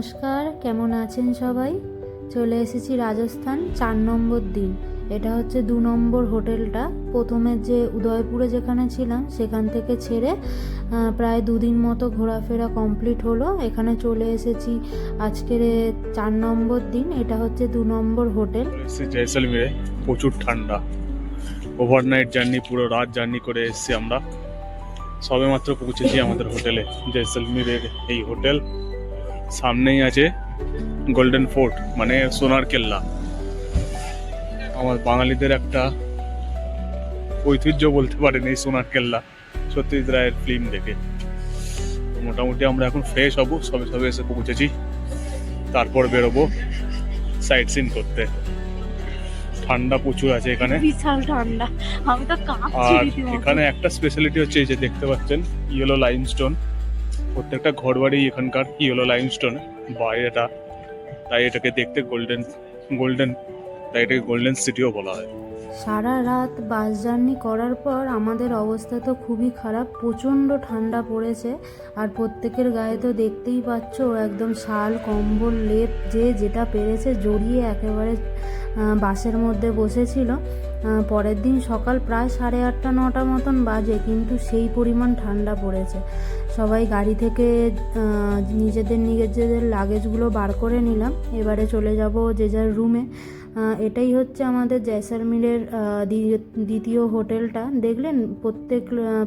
নমস্কার, কেমন আছেন সবাই? চলে এসেছি রাজস্থান 4 নম্বর দিন। এটা হচ্ছে 2 নম্বর হোটেলটা। প্রথমে যে উদয়পুরে যেখানে ছিলাম সেখান থেকে ছেড়ে প্রায় 2 দিন মতো ঘোরাফেরা কমপ্লিট হলো। এখানে চলে এসেছি আজকের 4 নম্বর দিন। এটা হচ্ছে 2 নম্বর হোটেল। জয়সলমীরে প্রচুর ঠান্ডা, ওভারনাইট জার্নি, পুরো রাত জার্নি করে এসেছি আমরা। সবে মাত্র পৌঁছেছি আমাদের হোটেলে। জয়সলমীরের এই হোটেল, সামনেই আছে গোল্ডেন ফোর্ট মানে সোনার কেল্লা। আমার বাঙালিদের একটা ঐতিহ্য বলতে পারেন এই সোনার কেল্লা, সত্যজিৎ রায়ের ফিল্ম দেখে। মোটামুটি আমরা এখন ফ্রেশ হব, সবে সবে এসে পৌঁছেছি। তারপর বেরোবো সাইট সিন করতে। ঠান্ডা প্রচুর আছে এখানে, বিশাল ঠান্ডা, আমি তো কাঁপছি আর রীতিমতো। এখানে একটা স্পেশালিটি হচ্ছে এই যে দেখতে পাচ্ছেন ইয়েলো লাইমস্টোন। প্রত্যেকটা ঘর বাড়ি এখানকার ইয়েলো লাইমস্টোন বাইরেটা, তাই এটাকে দেখতে গোল্ডেন গোল্ডেন তাই এটাকে গোল্ডেন সিটিও বলা হয়। সারা রাত বাস জার্নি করার পর আমাদের অবস্থা তো খুবই খারাপ, প্রচণ্ড ঠান্ডা পড়েছে। আর প্রত্যেকের গায়ে তো দেখতেই পাচ্ছ, একদম শাল কম্বল লেপ যে যেটা পেরেছে জড়িয়ে একেবারে বাসের মধ্যে বসেছিল। পরের দিন সকাল প্রায় 8:30-9টা মতন বাজে, কিন্তু সেই পরিমাণ ঠান্ডা পড়েছে। সবাই গাড়ি থেকে নিজেদের লাগেজগুলো বার করে নিলাম। এবারে চলে যাব যে যার রুমে। এটাই হচ্ছে আমাদের জয়সলমীরের দ্বিতীয় হোটেলটা। দেখলেন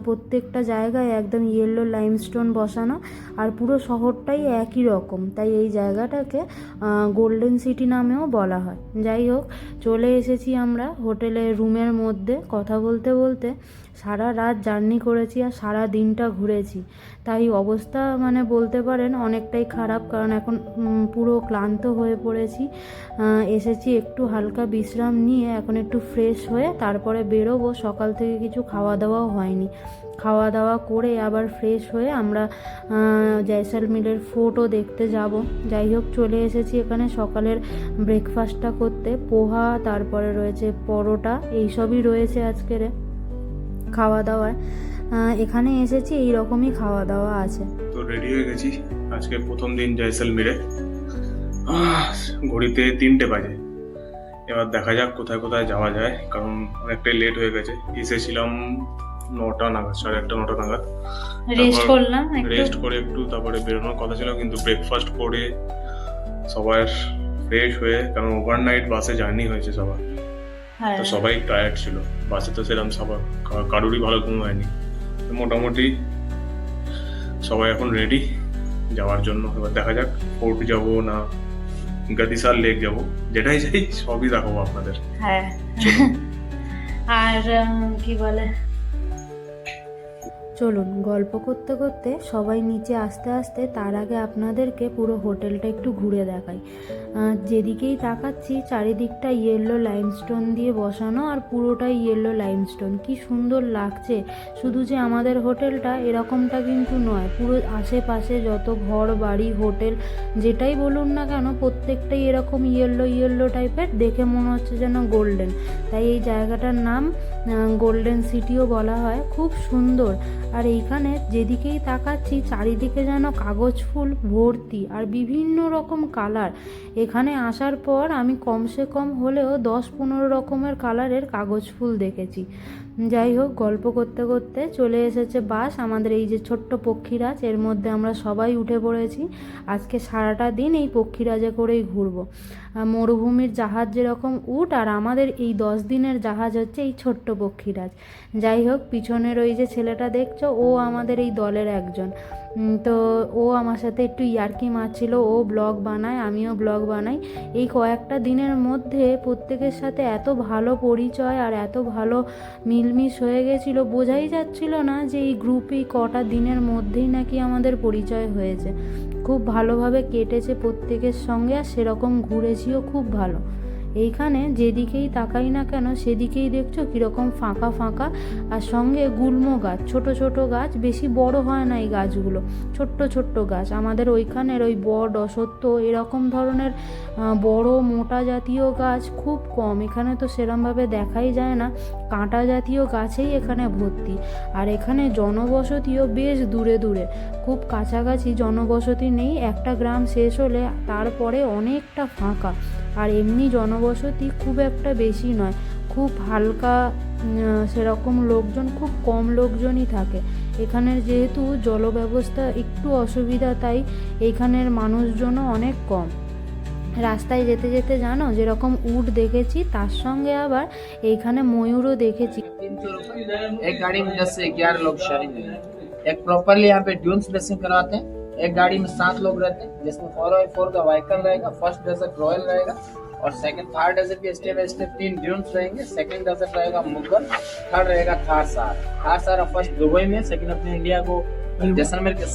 প্রত্যেকটা জায়গায় একদম ইয়েলো লাইমস্টোন বসানো, আর পুরো শহরটাই একই রকম, তাই এই জায়গাটাকে গোল্ডেন সিটি নামেও বলা হয়। যাই হোক, চলে এসেছি আমরা হোটেলের রুমের মধ্যে। কথা বলতে বলতে সারা রাত জার্নি করেছি আর সারা দিনটা ঘুরেছি, তাই অবস্থা মানে বলতে পারেন অনেকটাই খারাপ, কারণ এখন পুরো ক্লান্ত হয়ে পড়েছি। এসেছি একটু হালকা বিশ্রাম নিয়ে, এখন একটু ফ্রেশ হয়ে তারপরে বেরোবো। সকাল থেকে কিছু খাওয়া দাওয়াও হয়নি, খাওয়া দাওয়া করে আবার ফ্রেশ হয়ে আমরা জয়সলমীরের ফোর্টও দেখতে যাব। যাই হোক, চলে এসেছি এখানে সকালের ব্রেকফাস্টটা করতে। পোহা, তারপরে রয়েছে পরোটা, এইসবই রয়েছে আজকের খাওয়া দাওয়ায়। এখানে এসেছি এই রকমই খাওয়া দাওয়া আছে। তো রেডি হয়ে গেছি আজকে প্রথম দিন জয়সলমীরে। ঘড়িতে 3টে বাজে। এবার দেখা যাক কোথায় কোথায় যাওয়া যায়, কারণ অনেকটাই লেট হয়ে গেছে। এসেছিলাম 9টা নাগাদ, 9:30 নাগাদ। রেস্ট করলাম একটু। রেস্ট করে একটু তারপরে বেরোনোর কথা ছিল, কিন্তু ব্রেকফাস্ট করে সবার ফ্রেশ হয়ে, কারণ ওভারনাইট বাসে জার্নি হয়েছে সবার, হ্যাঁ, তো সবাই টায়ার্ড ছিল। বাসে তো সেরকম সবার কারোরই ভালো ঘুম হয়নি। তো মোটামুটি সবাই এখন রেডি যাওয়ার জন্য। এবার দেখা যাক ফোর্ট যাবো না গাদিসার লেক যাবো, যেটাই যাই সবই দেখাবো আপনাদের। হ্যাঁ। আর কি বলে, চলুন গল্প করতে করতে সবাই নিচে আস্তে আস্তে, তার আগে আপনাদেরকে পুরো হোটেলটা একটু ঘুরে দেখাই। যেদিকেই তাকাচ্ছি চারিদিকটা ইয়েলো লাইমস্টোন দিয়ে বসানো, আর পুরোটাই ইয়েলো লাইমস্টোন। কি সুন্দর লাগছে। শুধু যে আমাদের হোটেলটা এরকমটা কিন্তু নয়, পুরো আশেপাশে যত ঘর বাড়ি হোটেল যেটাই বলুন না কেন, প্রত্যেকটাই এরকম ইয়েলো ইয়েলো টাইপের, দেখে মনে হচ্ছে যেন গোল্ডেন। তাই এই জায়গাটার নাম গোল্ডেন সিটিও বলা হয়। খুব সুন্দর। আর এইখানে যেদিকেই তাকাচ্ছি চারিদিকে যেন কাগজ ফুল ভর্তি, আর বিভিন্ন রকম কালার। এখানে আসার পর আমি কমসে কম হলেও 10-15 রকমের কালারের কাগজ ফুল দেখেছি। যাই হোক, গল্প করতে করতে চলে এসেছে বাস। আমাদের এই যে ছোট্ট পক্ষীরাজ, এর মধ্যে আমরা সবাই উঠে পড়েছি। আজকে সারাটা দিন এই পক্ষীরাজে করেই ঘুরবো। মরুভূমির জাহাজ যেরকম উট, আর আমাদের এই 10 দিনের জাহাজ হচ্ছে এই ছোট্ট পক্ষীরাজ। যাই হোক, পিছনের ওই যে ছেলেটা দেখছো, ও আমাদের এই দলের একজন। তো ও আমার সাথে একটু ইয়ার্কি মারছিল। ও ব্লগ বানায়, আমিও ব্লগ বানাই। এই কয়েকটা দিনের মধ্যে প্রত্যেকের সাথে এত ভালো পরিচয় আর এত ভালো মিলমিশ হয়ে গেছিলো, বোঝাই যাচ্ছিল না যে এই গ্রুপে কটা দিনের মধ্যেই নাকি আমাদের পরিচয় হয়েছে। খুব ভালোভাবে কেটেছে প্রত্যেকের সঙ্গে, আর সেরকম ঘুরেছিও খুব ভালো। এইখানে যেদিকেই তাকাই না কেন সেদিকেই দেখছো কীরকম ফাঁকা ফাঁকা, আর সঙ্গে গুল্ম গাছ, ছোট ছোট গাছ, বেশি বড় হয় না এই গাছগুলো, ছোট্ট ছোট্ট গাছ। আমাদের ওইখানের ওই বট, অশ্বত্থ এরকম ধরনের বড় মোটা জাতীয় গাছ খুব কম, এখানে তো সেরমভাবে দেখাই যায় না, কাঁটা জাতীয় গাছেই এখানে ভর্তি। আর এখানে জনবসতিও বেশ দূরে দূরে, খুব কাছাকাছি জনবসতি নেই, একটা গ্রাম শেষ হলে তারপরে অনেকটা ফাঁকা। আর এমনি জনবসতি খুব একটা বেশি নয়, খুব হালকা, সেরকম লোকজন খুব কম লোকজনই থাকে। এখানের যেহেতু জলব্যবস্থা একটু অসুবিধা, তাই এইখানের মানুষজনও অনেক কম। রাস্তায় যেতে যেতে জানো যেরকম উট দেখেছি, তার সঙ্গে আবার এইখানে ময়ূরও দেখেছি। 300 रुपए एक गाड़ी में 10 से 11 लोग शेयरिंग में हैं। एक प्रॉपरली यहाँ पे ड्यून्स बेसिंग करवाते हैं। एक गाड़ी में 7 लोग रहते हैं, जिसमें 4x4 का व्हीकल रहेगा, फर्स्ट डेजर्ट रॉयल रहेगा और सेकंड थर्ड डेजर्ट के स्टेप बाय स्टेप 3 ड्यून्स रहेंगे। सेकंड डेजर्ट रहेगा मुगल, थर्ड रहेगा थार सार। थार सार फर्स्ट दुबई में, सेकंड अपने इंडिया को जैसलमेर के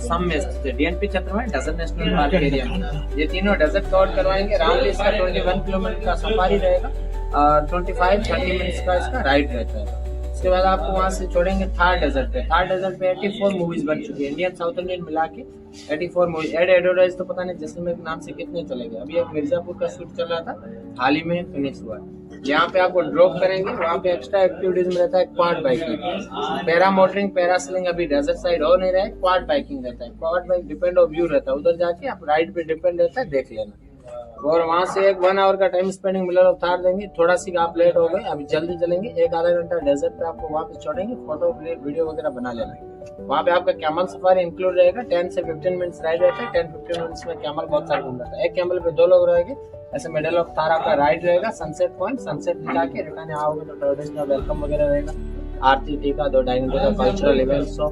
सम में डीएनपी क्षेत्र में डेजर्ट नेशनल पार्क एरिया में ये तीनों डेजर्ट कवर करवाएंगे। राउंडली इसका 21 किलोमीटर का सफारी रहेगा और 25-30 मिनट्स का इसका राइड रहता है। उसके बाद आपको वहां से छोड़ेंगे थार डेजर्ट पे। थार डेजर्ट पे 84 मूवीज बन चुकी है, इंडियन साउथ इंडियन मिला के 84 मूवीज। एडोराइज तो पता नहीं जैसलमेर के नाम से कितने चले गए। अभी एक मिर्जापुर का शूट चल रहा था, हाल ही में फिनिश हुआ। यहाँ पे आपको ड्रॉप करेंगे, वहाँ पे एक्स्ट्रा एक्टिविटीज में रहता है quad biking, para motoring, parasailing अभी डेजर्ट साइड हो नहीं रहा है, क्वाड बाइकिंग रहता है। Quad bike depend on view रहता है, उधर जाके आप राइड पे डिपेंड रहता है, देख लेना। और वहाँ से एक 1 आवर का time spending Miller of Thar देंगे। थोड़ा सी आप लेट हो गए, अभी जल्दी चलेंगे, 1-आधा घंटा डेजर्ट पे आपको वहाँ पे छोड़ेंगे, फोटो वीडियो वगैरह बना लेना। वहाँ पे आपका कैमल सफारी इंक्लूड रहेगा, 10 से 15 मिनट्स राइड रहता है। 10-15 मिनट्स में कैमल बहुत सारे घूम रहता है। एक कैमल पे 2 लोग रहेंगे, ऐसे मिडल ऑफ थार आपका राइड रहेगा। सनसेट पॉइंट, सनसेट मिला के रिटर्न आओगे तो ट्रेडिशनल वेलकम वगैरह रहेगा, आरती टीका, 2-2.5 घंटे का cultural event, so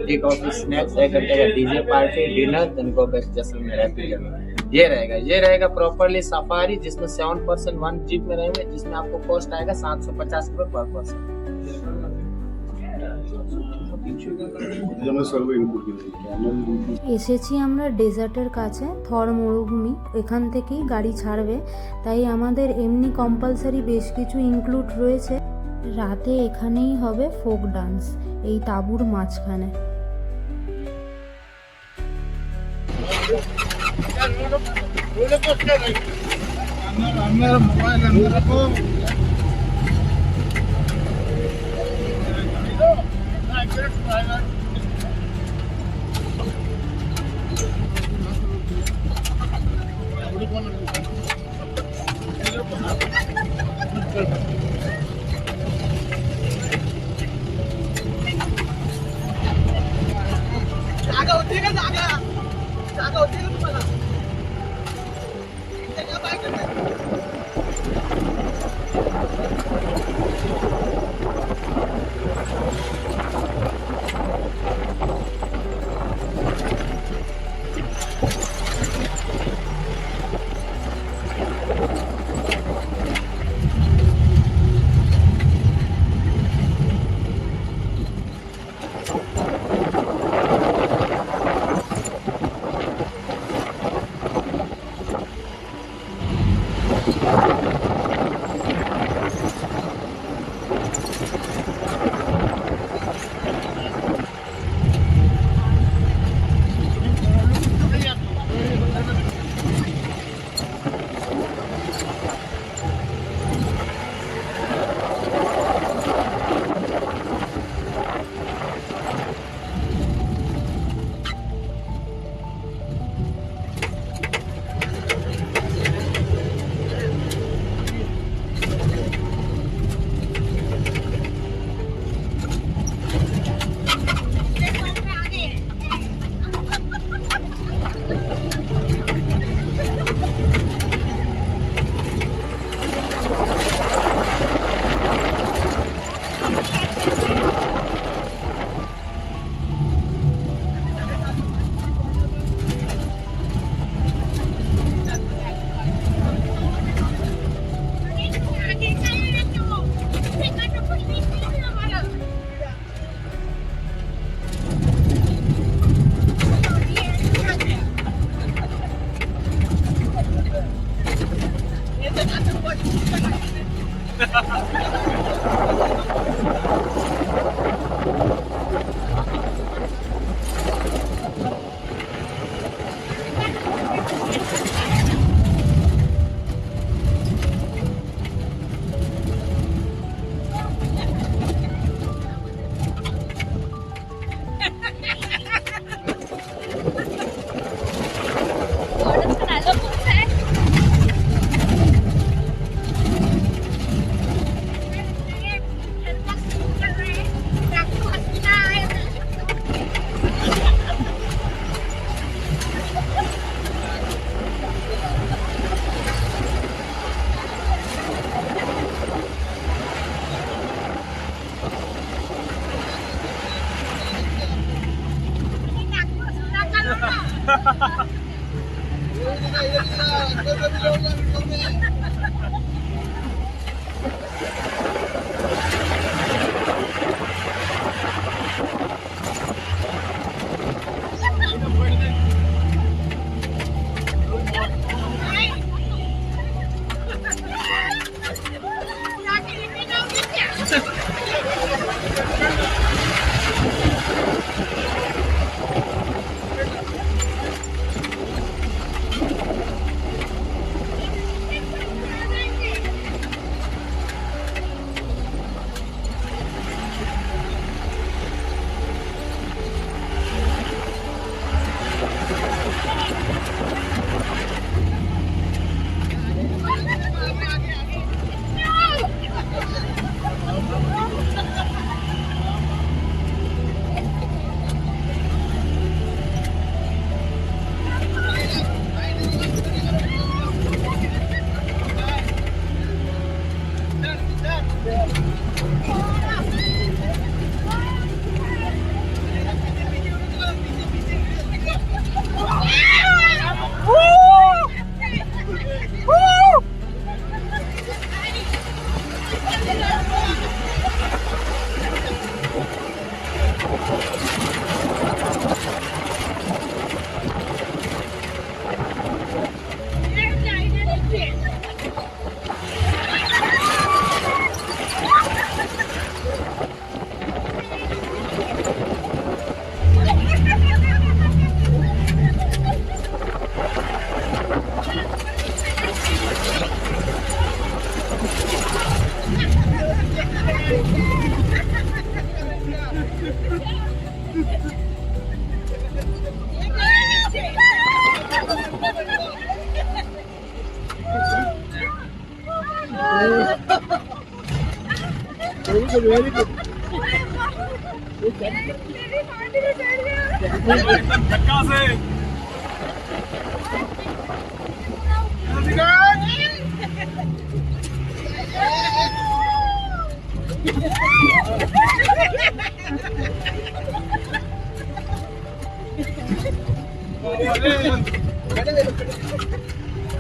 tea coffee snacks, 1 घंटे का DJ party, dinner, then go back Jaisalmer happy journey. ये रहेगा प्रॉपरली सफारी, जिसमें 7 पर्सन 1 जीप में रहेंगे, जिसमें आपको कॉस्ट आएगा 750 रुपए पर पर्सन। এসেছি আমরা ডেজার্টের কাছে, থর মরুভূমি, এখান থেকেই গাড়ি ছাড়বে, তাই আমাদের এমনি কম্পালসারি বেশ কিছু ইনক্লুড রয়েছে। রাতে এখানেই হবে ফোক ডান্স, এই তাঁবুর মাঝখানে।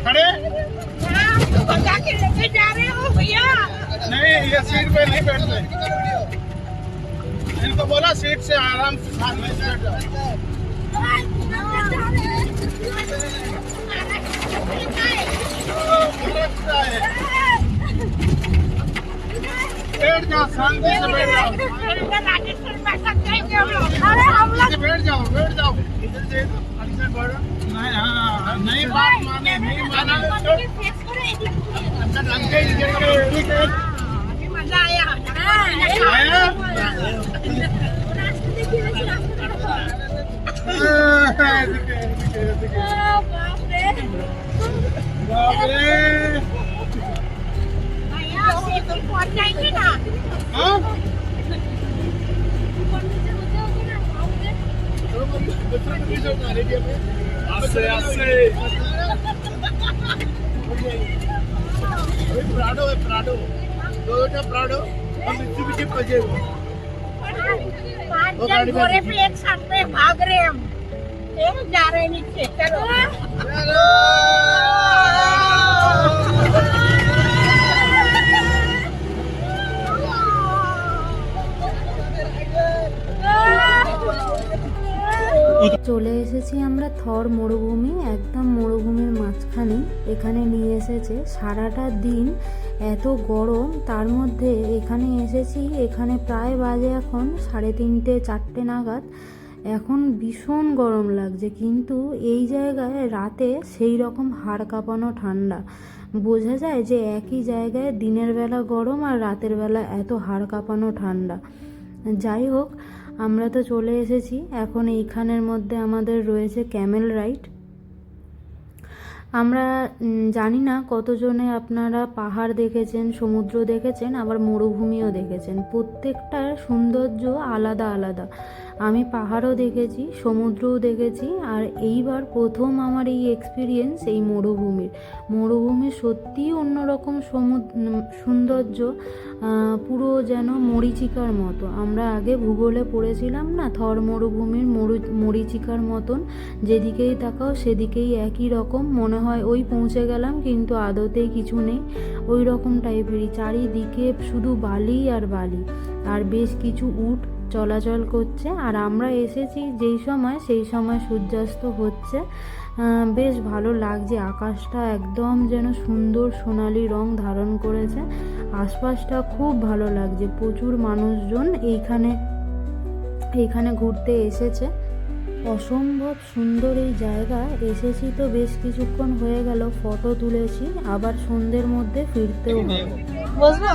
खड़े बचा के लेके जा रहे हो भैया? नहीं, ये सीट पे नहीं बैठते। इनको बोला सीट से आराम से साथ में बैठ जाओ। बैठ जाओ, शांति से बैठ जाओ। अरे हम लोग बैठ जाओ, बैठ जाओ। इधर से नहीं, हाँ, नहीं बात माने, नहीं माना तो अंदर लग गई। अभी मजा आया। आया? बाप रे बाप रे। भैया सीट पे पहुंच जाएंगे ना? हाँ? आस्ते आस्ते। प्राडो है, प्राडो। Toyota Prado. हम मित्सुबिशी पजेरो। पांच जन घोड़े पे एक साथ में भाग रहे हम। एक जा रहे नीचे, चलो। চলে এসেছি আমরা থর মরুভূমি, একদম মরুভূমির মাঝখানে। এখানে নিয়ে এসেছে সারাটা দিন এত গরম, তার মধ্যে এখানে এসেছি, এখানে প্রায় বাজে এখন 3:30 4টে নাগাদ। এখন ভীষণ গরম লাগছে, কিন্তু এই জায়গায় রাতে সেই রকম হাড় কাঁপানো ঠান্ডা। বোঝা যায় যে একই জায়গায় দিনের বেলা গরম আর রাতের বেলা এত হাড় কাঁপানো ঠান্ডা। যাই হোক, আমরা তো চলে এসেছি। এখন এইখানের মধ্যে আমাদের রয়েছে ক্যামেল রাইড। আমরা জানি না কতজনে আপনারা পাহাড় দেখেছেন, সমুদ্র দেখেছেন, আবার মরুভূমিও দেখেছেন। প্রত্যেকটার সৌন্দর্য আলাদা আলাদা। আমি পাহাড়ও দেখেছি, সমুদ্রও দেখেছি, আর এইবার প্রথম আমার এই এক্সপিরিয়েন্স এই মরুভূমির সত্যিই অন্যরকম সৌন্দর্য, পুরো যেন মরীচিকার মতো। আমরা আগে ভূগোলে পড়েছিলাম না, থর মরুভূমির মরীচিকার মতন, যেদিকেই তাকাও সেদিকেই একই রকম মনে হয় ওই পৌঁছে গেলাম, কিন্তু আদতেই কিছু নেই। ওই রকম টাইপেরই চারিদিকে শুধু বালি আর বালি, আর বেশ কিছু উট চলাচল করছে। আর আমরা এসেছি সেই সময় সূর্যাস্ত হচ্ছে। বেশ ভালো লাগছে, আকাশটা একদম যেন সুন্দর সোনালি রং ধারণ করেছে। আশপাশটা খুব ভালো লাগছে। প্রচুর মানুষজন এইখানে ঘুরতে এসেছে। অসম্ভব সুন্দর এই জায়গা। এসেছি তো বেশ কিছুক্ষণ হয়ে গেল, ফটো তুলেছি, আবার সন্ধ্যের মধ্যে ফিরতেও হবে। বসবো?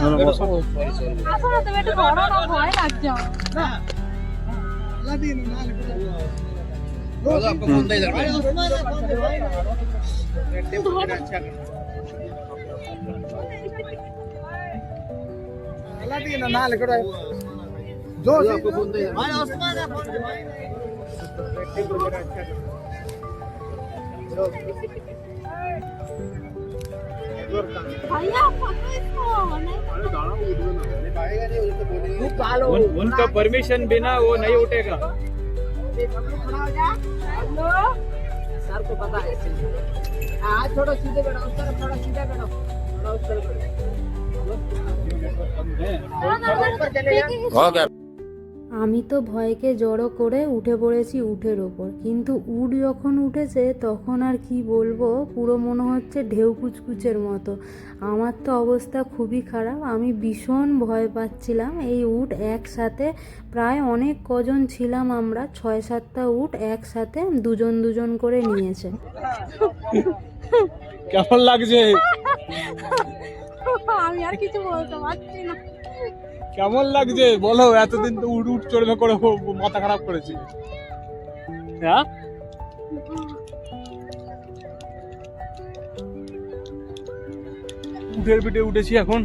আসো না, তুমি একটু বড় না, ভয় লাগছে আমার। भैया फोटो इसको उनका परमिशन बिना वो नहीं उठेगा। सर को पता है। आज थोड़ा सीधे बैठो, उस तरफ थोड़ा सीधा बैठो, थोड़ा उस तरफ बैठो। আমি তো ভয়কে জড়ো করে উঠে পড়েছি উটের ওপর, কিন্তু উট যখন উঠেছে তখন আর কি বলবো, পুরো মনে হচ্ছে ঢেউ কুচকুচের মতো। আমার তো অবস্থা খুবই খারাপ, আমি ভীষণ ভয় পাচ্ছিলাম। এই উট একসাথে প্রায় অনেক কজন ছিলাম আমরা, 6-7টা উট একসাথে দুজন করে নিয়েছে। কেমন লাগছে? আমি আর কিছু বলতে পারছি না। কেমন লাগছে বলো? এতদিন তো উট চড়বে করে মাথা খারাপ করেছি। হ্যাঁ, উটের পিঠে উঠেছি, এখন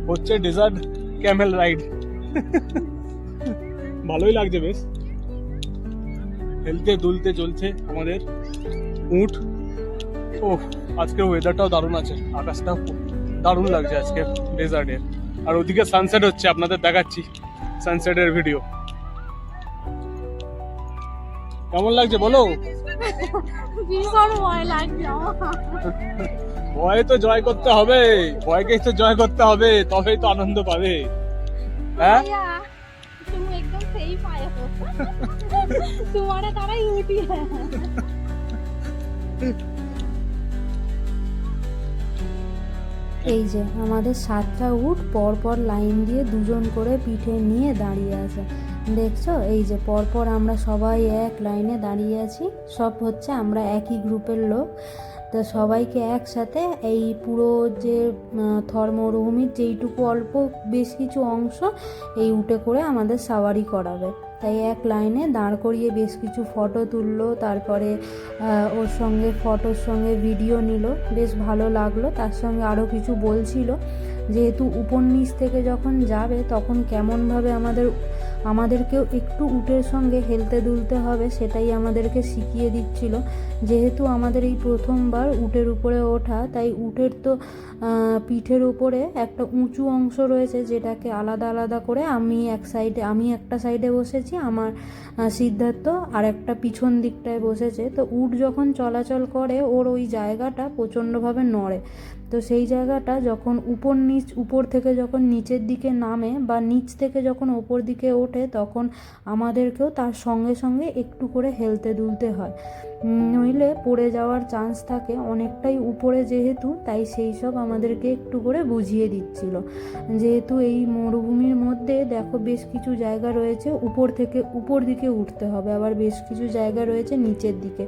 হচ্ছে ডেজার্ট ক্যামেল রাইড। ভালোই লাগছে, বেশ হেলতে দুলতে চলছে আমাদের উট। ও, আজকের ওয়েদারটাও দারুণ আছে, আকাশটাও দারুণ লাগছে আজকে ডেজার্টের। আর ওদিকে সানসেট হচ্ছে, আপনাদের দেখাচ্ছি সানসেটের ভিডিও। কেমন লাগছে বলো? ভীষণ ভয় লাগছে আমার। ভয় তো জয় করতে হবে, ভয়কে তো জয় করতে হবে, তবেই তো আনন্দ পাবে। হ্যাঁ, भैया तुम एकदम सही पाए हो। तुम्हारे तरह ही उठी है। এই যে আমাদের 7টা উট পরপর লাইন দিয়ে দুজন করে পিঠে নিয়ে দাঁড়িয়ে আছে, দেখছো? এই যে পরপর আমরা সবাই এক লাইনে দাঁড়িয়ে আছি। সব হচ্ছে আমরা একই গ্রুপের লোক, তো সবাইকে একসাথে এই পুরো যে থর মরুভূমির যেইটুকু অল্প বেশ কিছু অংশ এই উটে করে আমাদের সাওয়ারি করাবে। তাই এক লাইনে দাঁড় করিয়ে বেশ কিছু ফটো তুললো, তারপরে ওর সঙ্গে ফটোর সঙ্গে ভিডিও নিল, বেশ ভালো লাগলো। তার সঙ্গে আরও কিছু বলছিল, যেহেতু উপর নিচ থেকে যখন যাবে তখন কেমনভাবে আমাদেরকেও একটু উটের সঙ্গে হেলতে দুলতে হবে, সেটাই আমাদেরকে শিখিয়ে দিচ্ছিল, যেহেতু আমাদের এই প্রথমবার উটের উপরে ওঠা, তাই উটের তো পিঠের উপরে একটা উঁচু অংশ রয়েছে, যেটাকে আলাদা আলাদা করে আমি একটা সাইডে বসেছি, আমার সিদ্ধার্থ আর একটা পিছন দিকটায় বসেছে। তো উট যখন চলাচল করে ওর ওই জায়গাটা প্রচণ্ডভাবে নড়ে। তো সেই জায়গাটা যখন উপর থেকে যখন নিচের দিকে নামে বা নিচ থেকে যখন ওপর দিকে ওঠে, তখন আমাদেরকেও তার সঙ্গে সঙ্গে একটু করে হেলতে দুলতে হয়, নইলে পড়ে যাওয়ার চান্স থাকে অনেকটাই উপরে যেহেতু, তাই সেই সব আমাদেরকে একটু করে বুঝিয়ে দিচ্ছিল। যেহেতু এই মরুভূমির মধ্যে দেখো বেশ কিছু জায়গা রয়েছে উপর দিকে উঠতে হবে, আবার বেশ কিছু জায়গা রয়েছে নিচের দিকে।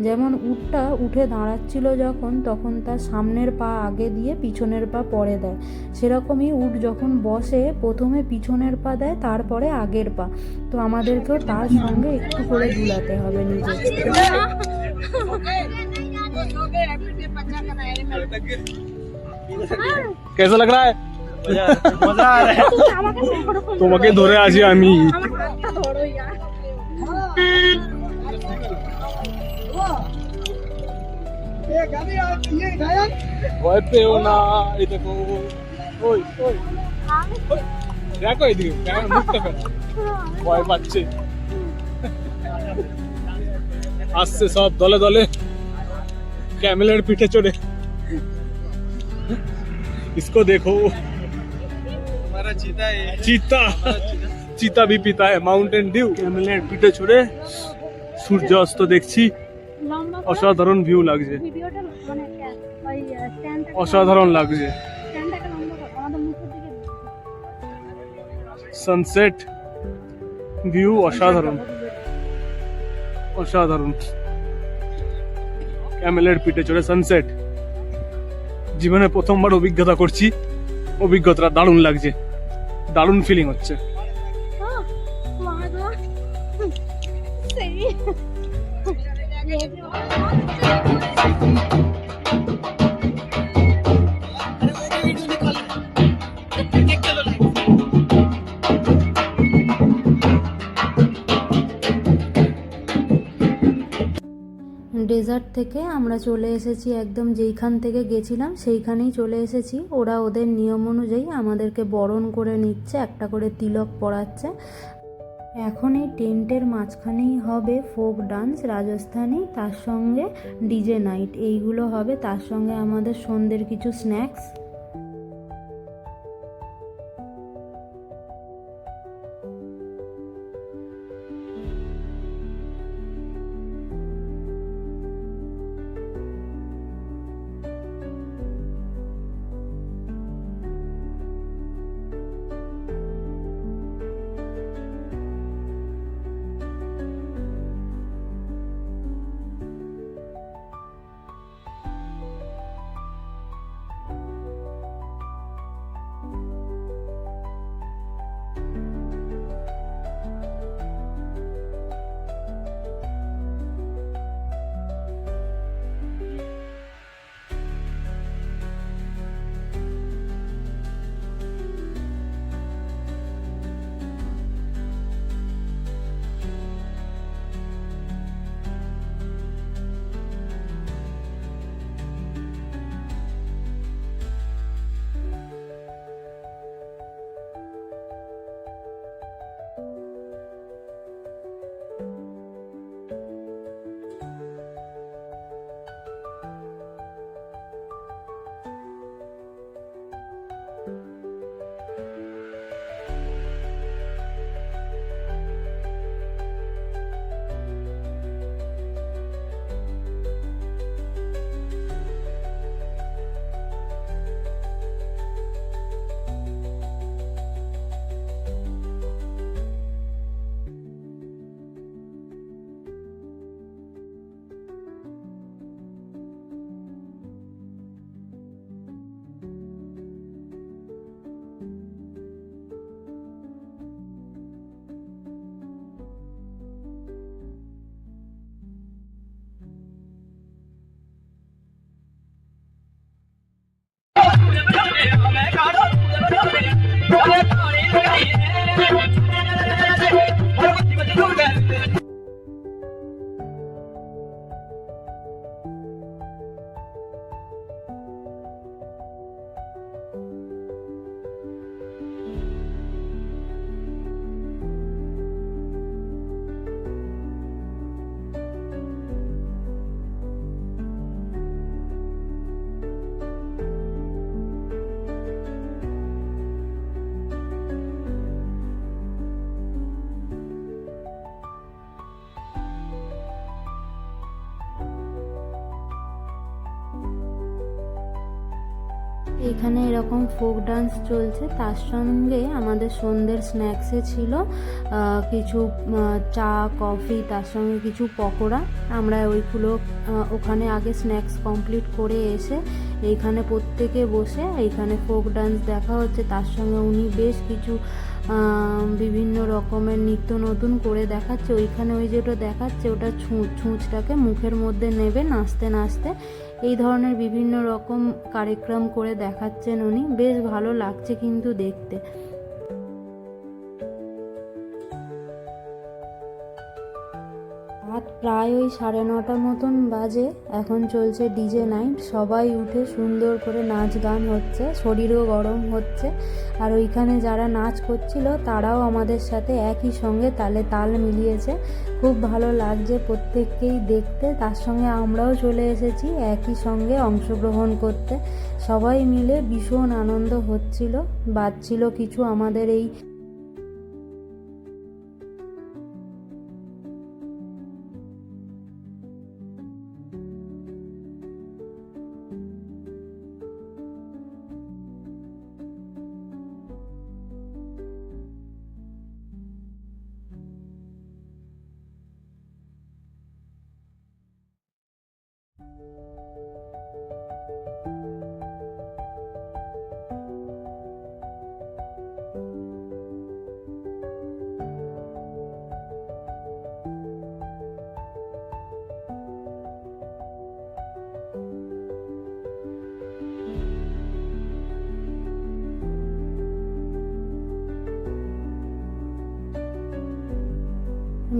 যেমন উটটা উঠে দাঁড়াচ্ছিল যখন, তখন তার সামনের পা আগে দিয়ে পিছনের পা পরে দেয়, সেরকমই উট যখন বসে প্রথমে পিছনের পা দেয়, তারপরে আগের পা। তো আমাদেরকেও তার সঙ্গে একটু করে দুলাতে হবে নিজেকে। कैसा लग रहा है? मजा आ रहा है। আমাকে ধরো, তোমাকে ধরে আছি আমি। আমার হাতটা ধরো ইয়ার। ভয় পেও না, এই দেখো, ওই ওই দেখো এদিকে কেমন মুখটা কেন ভয় পাচ্ছে। আসছে সব দলে দলে ক্যামেলের পিঠে চড়ে। इसको देखो, हमारा चीता है। चीता चीता भी पीता है माउंटेन ডিউ। ক্যামেলের পিঠে চড়ে সূর্য অস্ত দেখছি, লম্বা করে অসাধারণ ভিউ লাগছে, ভিডিওটা মানে ওই স্ট্যান্ডটা অসাধারণ লাগছে। স্ট্যান্ডটাকে লম্বা করো, আমাদের মুখের দিকে সানসেট ভিউ অসাধারণ অসাধারণ। ক্যামেলের পিঠে চড়ে সানসেট, জীবনে প্রথমবার অভিজ্ঞতা করছি, অভিজ্ঞতাটা দারুণ লাগছে, দারুণ ফিলিং হচ্ছে। वहाँ तो सही ডেজার্ট থেকে আমরা চলে এসেছি একদম যেইখান থেকে গেছিলাম সেইখানেই চলে এসেছি। ওরা ওদের নিয়ম অনুযায়ী আমাদেরকে বরণ করে নিচ্ছে, একটা করে তিলক পরাচ্ছে। এখন এই টেন্টের মাঝখানেই হবে ফোক ডান্স রাজস্থানী, তার সঙ্গে ডিজে নাইট, এইগুলো হবে, তার সঙ্গে আমাদের সন্ধ্যের কিছু স্ন্যাক্স। এখানে এরকম ফোক ডান্স চলছে, তার সঙ্গে আমাদের সন্ধ্যের স্ন্যাক্সে ছিল কিছু চা কফি, তার সঙ্গে কিছু পকোড়া। আমরা ওইগুলো ওখানে আগে স্ন্যাক্স কমপ্লিট করে এসে এইখানে প্রত্যেকে বসে এইখানে ফোক ডান্স দেখা হচ্ছে। তার সঙ্গে উনি বেশ কিছু বিভিন্ন রকমের নিত্য নতুন করে দেখাচ্ছে। ওইখানে ওই যেটা দেখাচ্ছে ওটা ছুঁচটাকে মুখের মধ্যে নেবে নাচতে নাচতে, এই ধরনের বিভিন্ন রকম কার্যক্রম করে দেখাচ্ছেন উনি। বেশ ভালো লাগছে কিন্তু দেখতে। রাত প্রায় ওই 9:30 মতন বাজে। এখন চলছে ডিজে নাইট, সবাই উঠে সুন্দর করে নাচ গান হচ্ছে, শরীরও গরম হচ্ছে। আর ওইখানে যারা নাচ করছিল তারাও আমাদের সাথে একই সঙ্গে তালে তাল মিলিয়েছে। খুব ভালো লাগছে প্রত্যেককেই দেখতে। তার সঙ্গে আমরাও চলে এসেছি একই সঙ্গে অংশগ্রহণ করতে। সবাই মিলে ভীষণ আনন্দ হচ্ছিল, বাজছিল কিছু আমাদের এই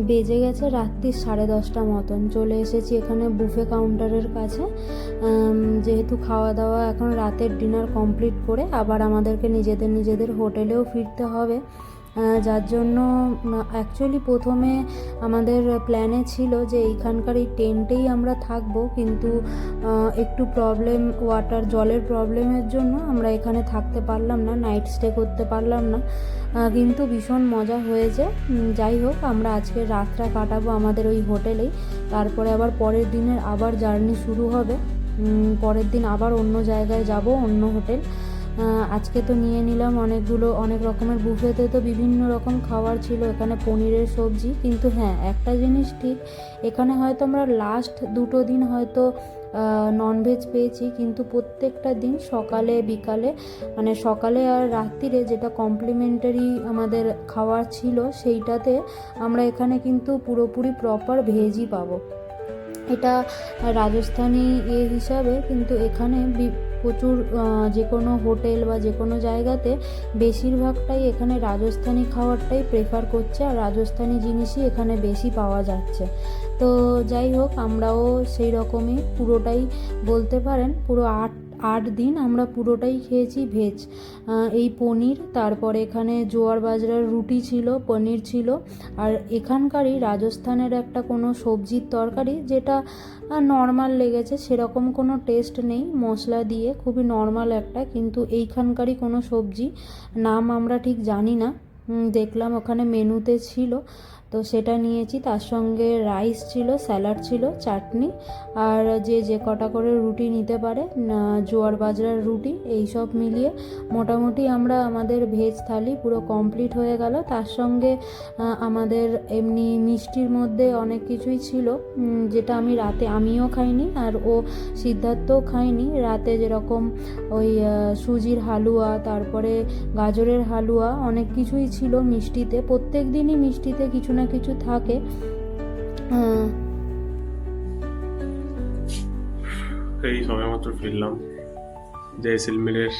বেজে গেছে রাত্রি 10:30 মতন। চলে এসেছি এখানে বুফে কাউন্টারের কাছে। যেহেতু খাওয়া দাওয়া এখন রাতের ডিনার কমপ্লিট করে আবার আমাদেরকে নিজেদের হোটেলেও ফিরতে হবে, যার জন্য অ্যাকচুয়ালি প্রথমে আমাদের প্ল্যানে ছিল যে এইখানকার এই টেন্টেই আমরা থাকবো, কিন্তু একটু জলের প্রবলেমের জন্য আমরা এখানে থাকতে পারলাম না, নাইট স্টে করতে পারলাম না। কিন্তু ভীষণ মজা হয়েছে। যাই হোক, আমরা আজকে রাতটা কাটাবো আমাদের ওই হোটেলেই। তারপরে আবার পরের দিনের আবার জার্নি শুরু হবে। পরের দিন আবার অন্য জায়গায় যাব, অন্য হোটেল। আজকে তো নিয়ে নিলাম অনেক রকমের বুফেতে তো বিভিন্ন রকম খাবার ছিল, এখানে পনিরের সবজি। কিন্তু হ্যাঁ, একটা জিনিস ঠিক, এখানে হয়তো আমরা লাস্ট 2 দিন হয়তো ননভেজ পেয়েছি, কিন্তু প্রত্যেকটা দিন সকালে বিকালে মানে সকালে আর রাত্রিরে যেটা কমপ্লিমেন্টারি আমাদের খাবার ছিল সেইটাতে আমরা এখানে কিন্তু পুরোপুরি প্রপার ভেজই পাবো। এটা রাজস্থানি হিসাবে কিন্তু এখানে প্রচুর যে কোনো হোটেল বা যে কোনো জায়গাতে বেশিরভাগটাই এখানে রাজস্থানি খাবারটাই প্রেফার করছে, আর রাজস্থানি জিনিসই এখানে বেশি পাওয়া যাচ্ছে। তো যাই হোক, আমরাও সেই রকমই পুরোটাই বলতে পারেন পুরো 8 দিন আমরা পুরোটাই খেয়েছি ভেজ। এই পনির, তারপরে এখানে জোয়ার বাজরার রুটি ছিল, পনির ছিল, আর এখানকারই রাজস্থানের একটা কোনো সবজির তরকারি যেটা নর্মাল লেগেছে, সেরকম কোনো টেস্ট নেই, মশলা দিয়ে খুবই নর্মাল একটা। কিন্তু এইখানকারই কোনো সবজি, নাম আমরা ঠিক জানি না, দেখলাম ওখানে মেনুতে ছিল তো সেটা নিয়েছি। তার সঙ্গে রাইস ছিল, স্যালাড ছিল, চাটনি, আর যে কটা করে রুটি নিতে পারে, জোয়ার বাজরার রুটি, এই সব মিলিয়ে মোটামুটি আমাদের ভেজ থালি পুরো কমপ্লিট হয়ে গেল। তার সঙ্গে আমাদের এমনি মিষ্টির মধ্যে অনেক কিছুই ছিল, যেটা আমিও খাইনি আর সিদ্ধার্থও খাইনি। রাতে যেরকম ওই সুজির হালুয়া, তারপরে গাজরের হালুয়া, অনেক কিছুই ছিল মিষ্টিতে। প্রত্যেক দিনই মিষ্টিতে কিছু না কিছু থাকে। এই সময় মাত্র ফিরলাম জয়সলমীরের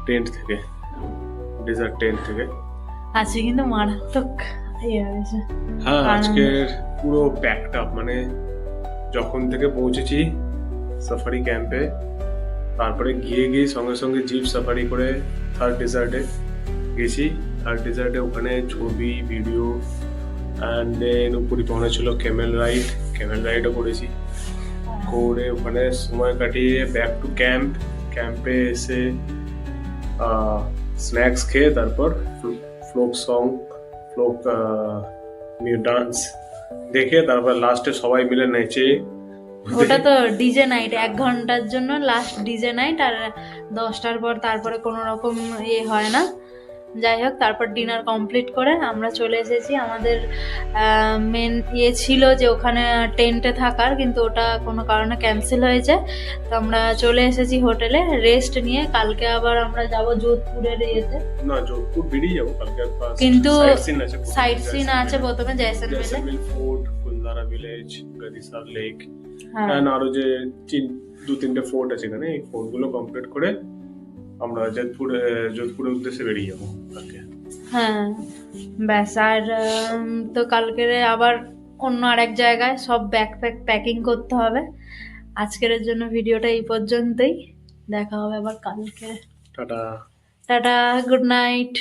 টেন্ট থেকে, ডেজার্ট টেন্ট থেকে। আজকে কিন্তু মারাত্মক হয়েছে। হ্যাঁ, আজকের পুরো প্যাকড আপ, মানে যখন থেকে পৌঁছেছি সাফারি ক্যাম্পে, তারপরে গিয়ে সঙ্গে সঙ্গে জিপ সাফারি করে থার্ড ডেজার্টে গেছি। থার্ড ডেজার্টে ওখানে ছবি ভিডিও, অ্যান্ড দেন উপরে পৌঁছে ছিল ক্যামেল রাইডও করেছি। করে ওখানে সময় কাটিয়ে ব্যাক টু ক্যাম্পে এসে স্ন্যাক্স খেয়ে তারপর ফোক ডান্স দেখে তারপর লাস্টে সবাই মিলে নেচে ওটা তো ডিজে নাইট, 1 ঘন্টার জন্য লাস্ট ডিজে নাইট, আর 10টার পর তারপরে কোনো রকম ইয়ে হয় না। যাই হোক, তারপর ডিনার কমপ্লিট করে আমরা চলে এসেছি। আমাদের মেন ইয়ে ছিল যে ওখানে টেন্টে থাকার, কিন্তু ওটা কোনো কারণে ক্যান্সেল হয়েছে। তো আমরা চলে এসেছি হোটেলে রেস্ট নিয়ে। কালকে আবার আমরা যাব যোধপুরের ইয়েতে, না যোধপুর বেরিয়ে যাবো কালকে, কিন্তু সাইট সাইট সিন আছে প্রথমে জয়সলমেরে। জয়সলমের ফোর্ট, কুলদারা ভিলেজ, গদিসার লেক, হ্যাঁ এন্ড আরো যে 2-3টে ফোর্ট আছে এখানে, এই ফোর্ট গুলো কমপ্লিট করে আমরা যোধপুরের উদ্দেশ্যে বেরিয়ে যাবো কালকে। হ্যাঁ ব্যাস। আর তো কালকে আবার অন্য আরেক জায়গায় সব প্যাকিং করতে হবে। আজকের জন্য ভিডিওটা এই পর্যন্তই, দেখা হবে আবার কালকে। টাটা। Tata, good night.